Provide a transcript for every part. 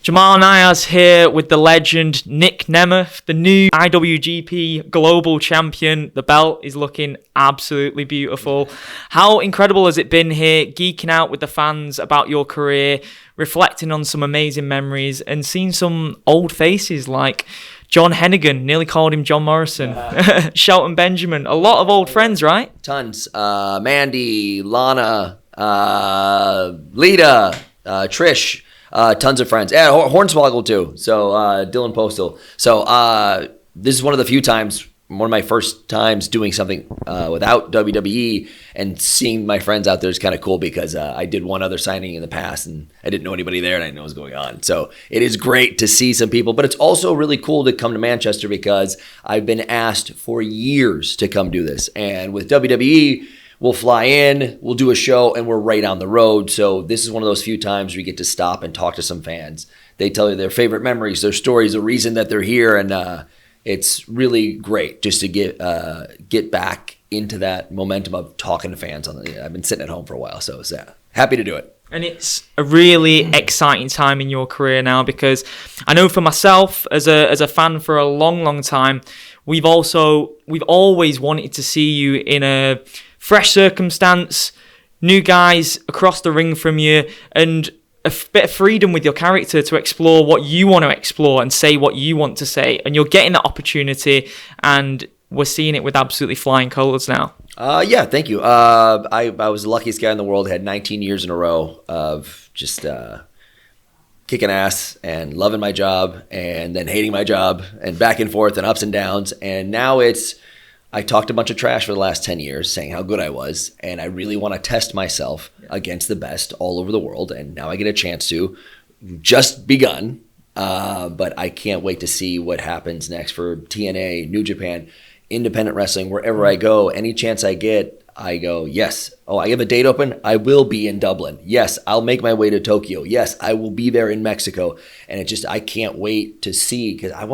Jamal Niaz here with the legend Nic Nemeth, the new IWGP Global Champion. The belt is looking absolutely beautiful. How incredible has it been here, geeking out with the fans about your career, reflecting on some amazing memories, and seeing some old faces like John Hennigan, nearly called him John Morrison, Shelton Benjamin, a lot of old friends, right? Tons. Mandy, Lana, Lita, Trish. Tons of friends. Yeah, Hornswoggle too. So Dylan Postal. So this is one of the few times, one of my first times doing something without WWE, and seeing my friends out there is kind of cool because I did one other signing in the past and I didn't know anybody there and I didn't know what was going on. So it is great to see some people, but it's also really cool to come to Manchester because I've been asked for years to come do this. And with WWE, we'll fly in, we'll do a show, and we're right on the road. So this is one of those few times where you get to stop and talk to some fans. They tell you their favorite memories, their stories, the reason that they're here, and it's really great just to get back into that momentum of talking to fans. I've been sitting at home for a while, so happy to do it. And it's a really exciting time in your career now, because I know for myself as a fan for a long time, we've always wanted to see you in a fresh circumstance, new guys across the ring from you, and a bit of freedom with your character to explore what you want to explore and say what you want to say. And you're getting that opportunity, and we're seeing it with absolutely flying colours now. Yeah, thank you. I was the luckiest guy in the world. Had 19 years in a row of just kicking ass and loving my job and then hating my job and back and forth and ups and downs. And now I talked a bunch of trash for the last 10 years saying how good I was, and I really want to test myself against the best all over the world, and now I get a chance to. Just begun, but I can't wait to see what happens next for TNA, New Japan, independent wrestling, wherever I go. Any chance I get, I go, yes. Oh, I have a date open? I will be in Dublin. Yes, I'll make my way to Tokyo. Yes, I will be there in Mexico. And I can't wait to see, because I've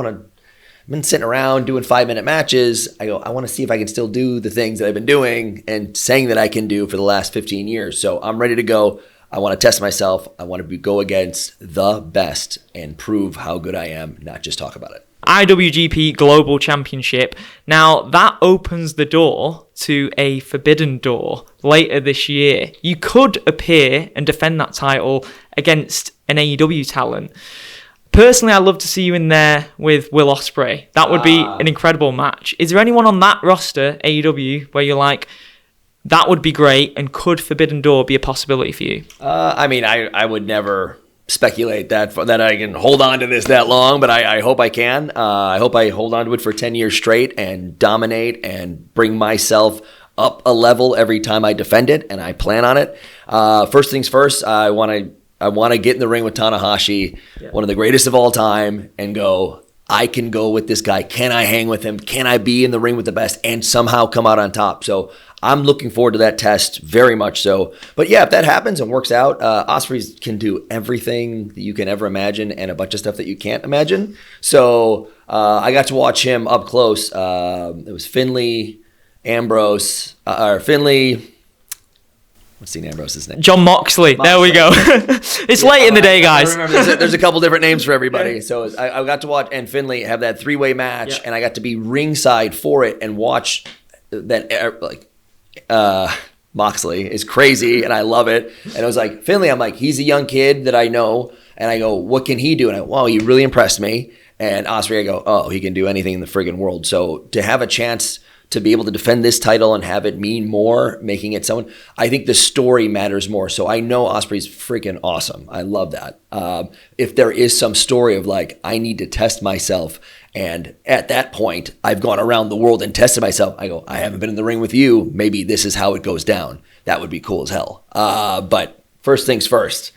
been sitting around doing 5-minute matches. I want to see if I can still do the things that I've been doing and saying that I can do for the last 15 years. So I'm ready to go. I want to test myself. I want to go against the best and prove how good I am, not just talk about it. IWGP Global Championship. Now, that opens the door to a Forbidden Door later this year. You could appear and defend that title against an AEW talent. Personally, I'd love to see you in there with Will Ospreay. That would be an incredible match. Is there anyone on that roster, AEW, where you're like, that would be great, and could Forbidden Door be a possibility for you? I would never speculate that I can hold on to this that long, but I hope I can. I hope I hold on to it for 10 years straight and dominate and bring myself up a level every time I defend it, and I plan on it. First things first, I want to get in the ring with Tanahashi, one of the greatest of all time, and go, I can go with this guy. Can I hang with him? Can I be in the ring with the best and somehow come out on top? So I'm looking forward to that test very much so. But yeah, if that happens and works out, Ospreay can do everything that you can ever imagine and a bunch of stuff that you can't imagine. So I got to watch him up close. It was Finley, Ambrose, what's Dean Ambrose's name? John Moxley. There we go. It's late in the day, guys. There's a couple different names for everybody. So I got to watch and Finley have that 3-way match, and I got to be ringside for it and watch that. Moxley is crazy, and I love it. And I was like, Finley, I'm like, he's a young kid that I know, and I go, what can he do? And wow, he really impressed me. And Ospreay, I go, oh, he can do anything in the friggin' world. So to have a chance to be able to defend this title and have it mean more, making it someone, I think the story matters more. So I know Ospreay's freaking awesome. I love that. If there is some story of like, I need to test myself, and at that point, I've gone around the world and tested myself, I go, I haven't been in the ring with you. Maybe this is how it goes down. That would be cool as hell. But first things first,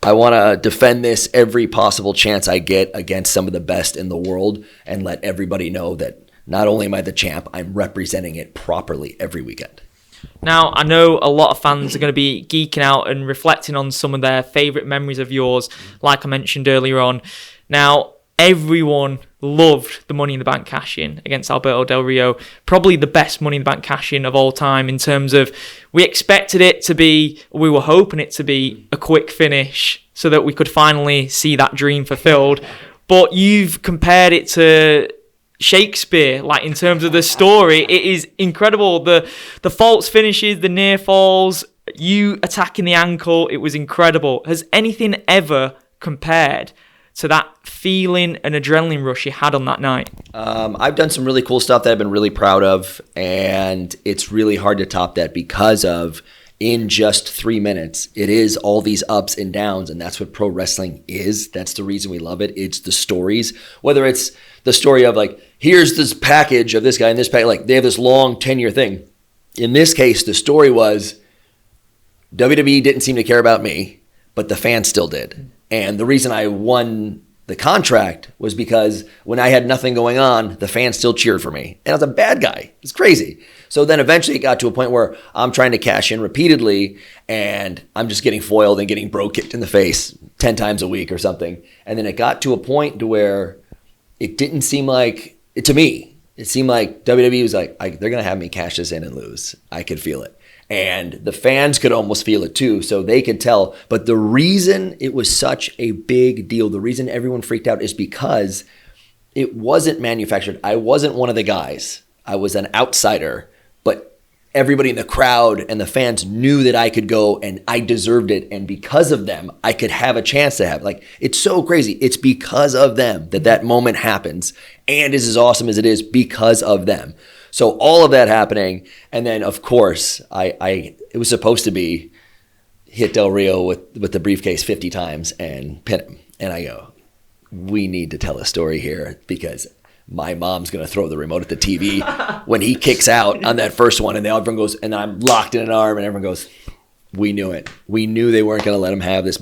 I want to defend this every possible chance I get against some of the best in the world and let everybody know that not only am I the champ, I'm representing it properly every weekend. Now, I know a lot of fans are going to be geeking out and reflecting on some of their favourite memories of yours, like I mentioned earlier on. Now, everyone loved the Money in the Bank cash-in against Alberto Del Rio. Probably the best Money in the Bank cash-in of all time in terms of we expected it to be, we were hoping it to be a quick finish so that we could finally see that dream fulfilled. But you've compared it to Shakespeare, like in terms of the story. It is incredible. The false finishes, the near falls, you attacking the ankle, it was incredible. Has anything ever compared to that feeling and adrenaline rush you had on that night? I've done some really cool stuff that I've been really proud of, and it's really hard to top that because of, in just 3 minutes, it is all these ups and downs, and that's what pro wrestling is. That's the reason we love it. It's the stories, whether it's the story of like, here's this package of this guy and this package, like they have this long 10-year thing. In this case, the story was WWE didn't seem to care about me, but the fans still did. And the reason I won the contract was because when I had nothing going on, the fans still cheered for me. And I was a bad guy. It's crazy. So then eventually it got to a point where I'm trying to cash in repeatedly and I'm just getting foiled and getting bro kicked in the face 10 times a week or something. And then it got to a point to where it didn't seem like, to me, it seemed like WWE was like, they're going to have me cash this in and lose. I could feel it. And the fans could almost feel it too, so they could tell. But the reason it was such a big deal, the reason everyone freaked out is because it wasn't manufactured. I wasn't one of the guys. I was an outsider. But everybody in the crowd and the fans knew that I could go and I deserved it. And because of them, I could have a chance to have. Like, it's so crazy. It's because of them that that moment happens and is as awesome as it is because of them. So all of that happening, and then of course, it was supposed to be hit Del Rio with the briefcase 50 times and pin him. And I go, we need to tell a story here because my mom's going to throw the remote at the TV when he kicks out on that first one. And then everyone goes, and I'm locked in an arm, and everyone goes, we knew it. We knew they weren't going to let him have this.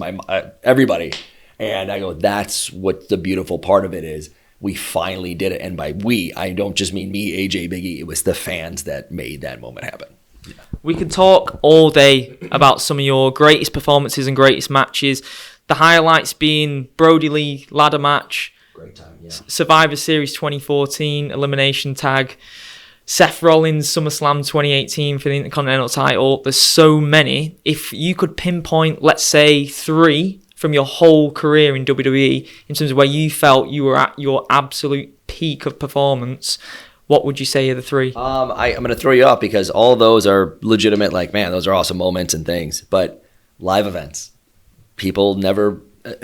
Everybody. And I go, that's what the beautiful part of it is. We finally did it. And by we, I don't just mean me, AJ, Big E. It was the fans that made that moment happen. Yeah. We can talk all day about some of your greatest performances and greatest matches. The highlights being Brody Lee ladder match. Great time, yeah. Survivor Series 2014 elimination tag. Seth Rollins SummerSlam 2018 for the Intercontinental title. There's so many. If you could pinpoint, let's say, 3 from your whole career in WWE, in terms of where you felt you were at your absolute peak of performance, what would you say are the 3? I'm going to throw you off because all those are legitimate, like, man, those are awesome moments and things. But live events, people never,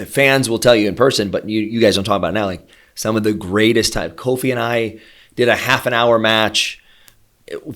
fans will tell you in person, but you guys don't talk about it now, like some of the greatest time. Kofi and I did a half an hour match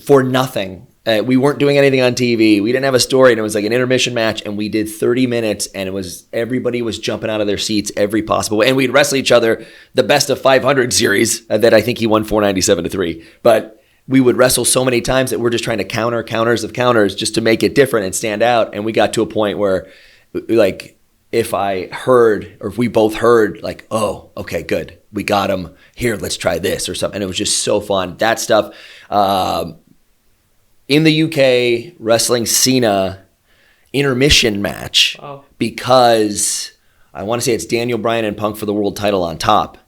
for nothing. We weren't doing anything on TV. We didn't have a story, and it was like an intermission match, and we did 30 minutes, and it was everybody was jumping out of their seats every possible way. And we'd wrestle each other the best of 500 series that I think he won 497-3. But we would wrestle so many times that we're just trying to counters of counters just to make it different and stand out. And we got to a point where, like, if I heard or if we both heard, like, oh, okay, good, we got him here, let's try this or something. And it was just so fun. That stuff. In the UK, wrestling Cena intermission match because I want to say it's Daniel Bryan and Punk for the world title on top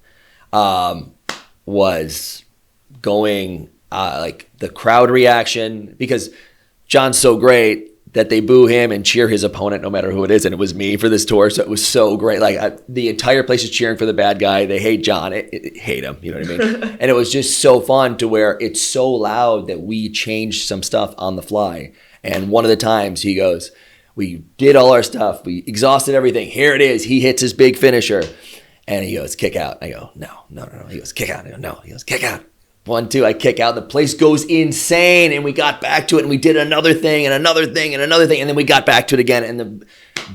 was going like the crowd reaction because John's so great that they boo him and cheer his opponent no matter who it is. And it was me for this tour. So it was so great. Like the entire place is cheering for the bad guy. They hate John. Hate him. You know what I mean? And it was just so fun to where it's so loud that we changed some stuff on the fly. And one of the times he goes, we did all our stuff. We exhausted everything. Here it is. He hits his big finisher. And he goes, kick out. I go, no. He goes, kick out. I go, no. He goes, kick out. 1, 2, I kick out. The place goes insane, and we got back to it, and we did another thing, and another thing, and another thing, and then we got back to it again, and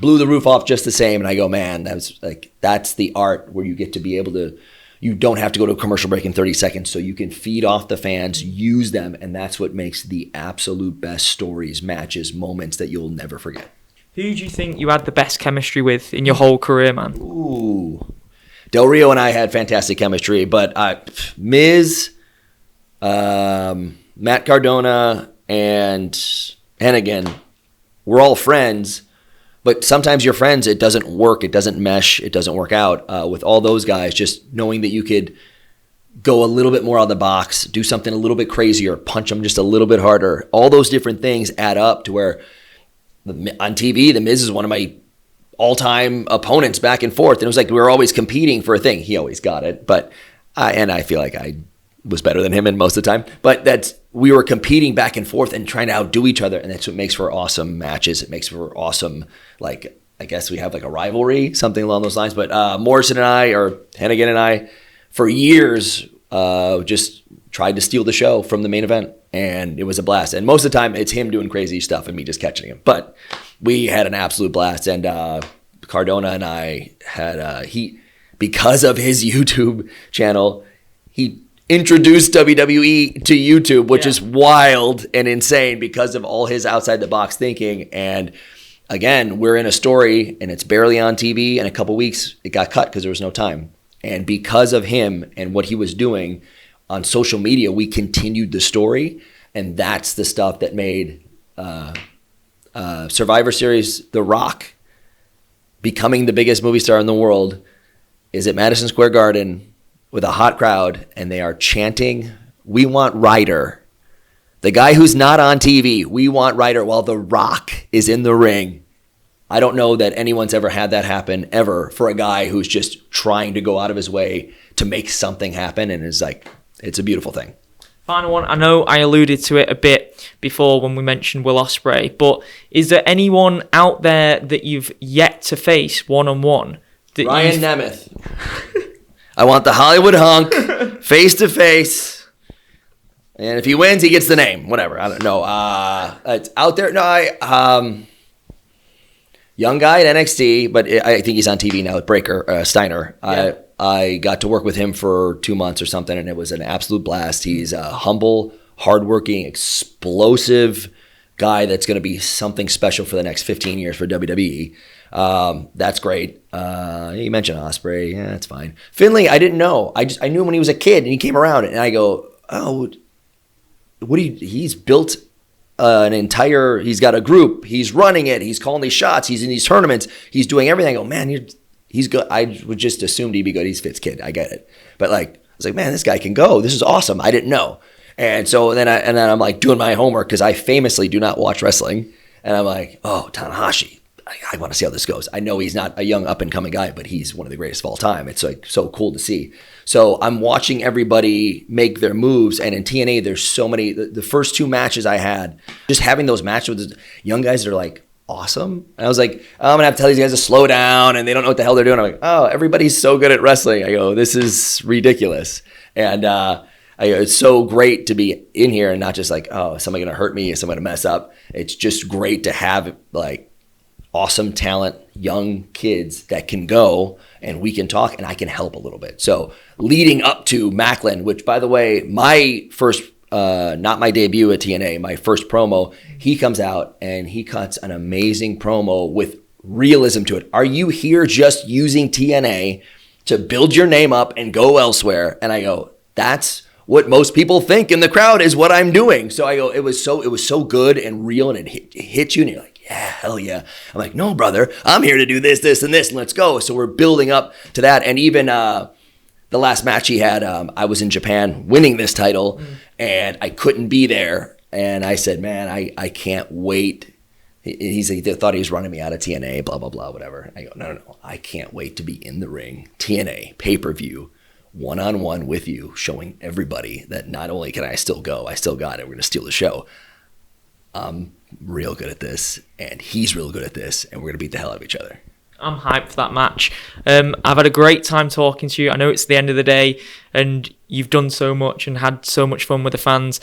blew the roof off just the same. And I go, man, that's the art where you get to be able to. You don't have to go to a commercial break in 30 seconds, so you can feed off the fans, use them, and that's what makes the absolute best stories, matches, moments that you'll never forget. Who do you think you had the best chemistry with in your whole career, man? Ooh, Del Rio and I had fantastic chemistry, but Miz. Matt Cardona and Hennigan, we're all friends, but sometimes your friends, it doesn't work, it doesn't mesh, it doesn't work out. With all those guys, just knowing that you could go a little bit more out of the box, do something a little bit crazier, punch him just a little bit harder. All those different things add up to where on TV, The Miz is one of my all-time opponents back and forth. And it was like we were always competing for a thing. He always got it. And I feel like I was better than him in most of the time. But we were competing back and forth and trying to outdo each other. And that's what makes for awesome matches. It makes for awesome, like, I guess we have like a rivalry, something along those lines. But Morrison and I, or Hennigan and I, for years, just tried to steal the show from the main event, and it was a blast. And most of the time, it's him doing crazy stuff and me just catching him. But we had an absolute blast, and Cardona and I had because of his YouTube channel, he introduced WWE to YouTube, which is wild and insane because of all his outside the box thinking. And again, we're in a story, and it's barely on TV. In a couple weeks, it got cut because there was no time. And because of him and what he was doing on social media, we continued the story. And that's the stuff that made Survivor Series, The Rock, becoming the biggest movie star in the world, is at Madison Square Garden with a hot crowd. And they are chanting, "We want Ryder." The guy who's not on TV, "We want Ryder," while The Rock is in the ring. I don't know that anyone's ever had that happen ever for a guy who's just trying to go out of his way to make something happen. And it's like, it's a beautiful thing. Final one. I know I alluded to it a bit before when we mentioned Will Ospreay, but is there anyone out there that you've yet to face one-on-one? Bryan Nemeth. I want the Hollywood hunk face-to-face. And if he wins, he gets the name. Whatever. I don't know. It's out there. No, young guy at NXT, but I think he's on TV now with Breaker Steiner. Yeah. I got to work with him for 2 months or something, and it was an absolute blast. He's a humble, hardworking, explosive guy that's going to be something special for the next 15 years for WWE. That's great. You mentioned Ospreay. Yeah, that's fine. Finlay, I didn't know. I knew him when he was a kid, and he came around, and I go, oh, he's built he's got a group, he's running it, he's calling these shots, he's in these tournaments, he's doing everything. I go, man, he's good. I would just assumed he'd be good. He's Fitz kid. I get it. But like, I was like, man, this guy can go. This is awesome. I didn't know. And so then I'm like doing my homework because I famously do not watch wrestling. And I'm like, oh, Tanahashi. I want to see how this goes. I know he's not a young up-and-coming guy, but he's one of the greatest of all time. It's like so cool to see. So I'm watching everybody make their moves. And in TNA, there's so many. The first 2 matches I had, just having those matches with the young guys that are like awesome. And I was like, I'm going to have to tell these guys to slow down, and they don't know what the hell they're doing. I'm like, oh, everybody's so good at wrestling. I go, this is ridiculous. And it's so great to be in here and not just like, oh, is somebody going to hurt me? Is somebody going to mess up? It's just great to have like awesome talent, young kids that can go, and we can talk, and I can help a little bit. So leading up to Macklin, which by the way, my first, not my debut at TNA, my first promo, he comes out and he cuts an amazing promo with realism to it. Are you here just using TNA to build your name up and go elsewhere? And I go, that's what most people think in the crowd is what I'm doing. So I go, it was so good and real, and it hits you, and you're like, yeah, hell yeah. I'm like, no, brother, I'm here to do this, this, and this, and let's go. So we're building up to that. And even the last match he had, I was in Japan winning this title, and I couldn't be there. And I said, man, I can't wait. He thought he was running me out of TNA, blah, blah, blah, whatever. I go, no, I can't wait to be in the ring, TNA, pay-per-view, one-on-one with you, showing everybody that not only can I still go, I still got it. We're going to steal the show. I'm real good at this, and he's real good at this, and we're going to beat the hell out of each other. I'm hyped for that match. I've had a great time talking to you. I know it's the end of the day, and you've done so much and had so much fun with the fans.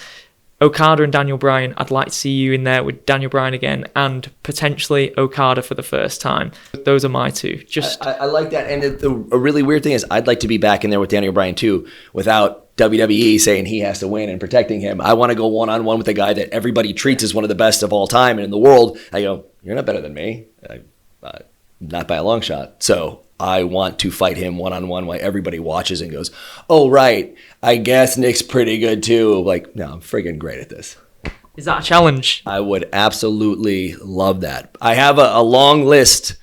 Okada and Daniel Bryan, I'd like to see you in there with Daniel Bryan again, and potentially Okada for the first time. Those are my two. I like that. And a really weird thing is I'd like to be back in there with Daniel Bryan too, without WWE saying he has to win and protecting him. I want to go one-on-one with a guy that everybody treats as one of the best of all time and in the world. I go, you're not better than me. Not by a long shot. So I want to fight him one-on-one while everybody watches and goes, oh, right, I guess Nick's pretty good too. Like, no, I'm friggin' great at this. Is that a challenge? I would absolutely love that. I have a long list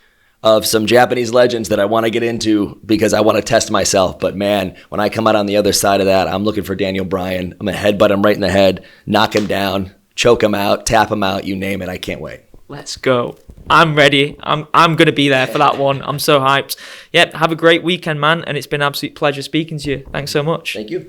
of some Japanese legends that I want to get into because I want to test myself. But man, when I come out on the other side of that, I'm looking for Daniel Bryan. I'm going to headbutt him right in the head, knock him down, choke him out, tap him out, you name it. I can't wait. Let's go. I'm ready. I'm going to be there for that one. I'm so hyped. Yep, have a great weekend, man. And it's been an absolute pleasure speaking to you. Thanks so much. Thank you.